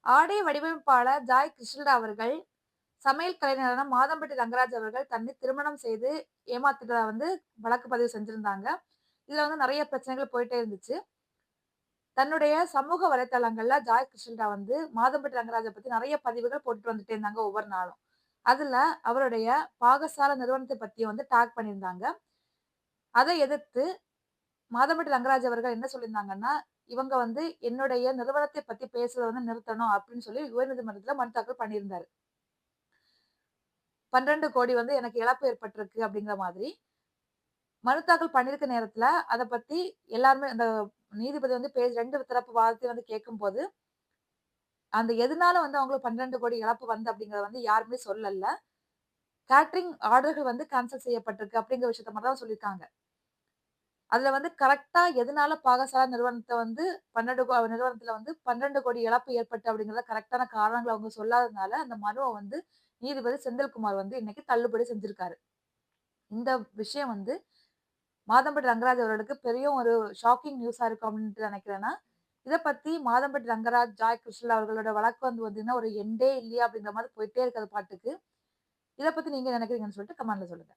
ஆடை வடிவமைப்பாளர் ஜாய் கிருஷ்ணா அவர்கள், சமையல் கலைஞரான மாதம்பட்டி ரங்கராஜ் அவர்கள் தன்னை திருமணம் செய்து ஏமாத்திட்டதா வழக்கு பதிவு செஞ்சிருந்தாங்க. இதுல நெறைய பிரச்சனைகள் போயிட்டே இருந்துச்சு. தன்னுடைய சமூக வலைத்தளங்கள்ல ஜாய் கிருஷ்ணா மாதம்பட்டி ரங்கராஜ பத்தி நெறைய பதிவுகள் போட்டுட்டு வந்துட்டே இருந்தாங்க ஒவ்வொரு நாளும். அதுல அவருடைய பாகசால நிறுவனத்த பத்தி டாக் பண்ணியிருந்தாங்க. அதை எதிர்த்து மாதம்பட்டி ரங்கராஜ் அவர்கள் என்ன சொல்லியிருந்தாங்கன்னா, இவங்க என்னுடைய நிறுவனத்தை பத்தி பேசுறத நிறுத்தணும் அப்படின்னு சொல்லி உயர்நீதிமன்றத்துல மனு தாக்கல் பண்ணியிருந்தாரு. 12,00,00,000 எனக்கு இழப்பு ஏற்பட்டிருக்கு அப்படிங்கிற மாதிரி. மனு தாக்கல் பண்ணியிருக்க நேரத்துல அத பத்தி எல்லாருமே அந்த நீதிபதி 2 தரப்பு வாதத்தையும் கேட்கும்போது, அந்த எதனால அவங்களுக்கு 12,00,00,000 இழப்பு அப்படிங்கிறத யாருமே சொல்லல. கேட்டரிங் ஆர்டர்கள் கேன்சல் செய்யப்பட்டிருக்கு அப்படிங்கிற விஷயத்த மட்டும் தான் சொல்லியிருக்காங்க. அதுல கரெக்ட்டா எதனால பாகசாலா நிறுவனத்த 12,00,00,000 இழப்பு ஏற்பட்டு அப்படிங்கிறத கரெக்ட்டான காரணங்கள அவங்க சொல்லாததுனால, அந்த மனுவ நீதிபதி செந்தில்குமார் இன்னைக்கு தள்ளுபடி செஞ்சிருக்காரு. இந்த விஷயம் மாதம்பட்டி ரங்கராஜ் அவர்களுக்கு பெரிய ஒரு ஷாக்கிங் நியூஸா இருக்கும் அப்டின்ட்டு நினைக்கிறேன் நான். இத பத்தி மாதம்பட்டி ரங்கராஜ், ஜாய் கிருஷ்ணா அவர்களோட வழக்கு ஒரு எண்டே இல்லையா அப்படிங்கிற மாரி போயிட்டே இருக்கு அது பாட்டுக்கு. இத பத்தி நீங்க என்ன நினைக்கிறீங்கன்னு சொல்லிட்டு கமெண்ட்ல சொல்லுங்க.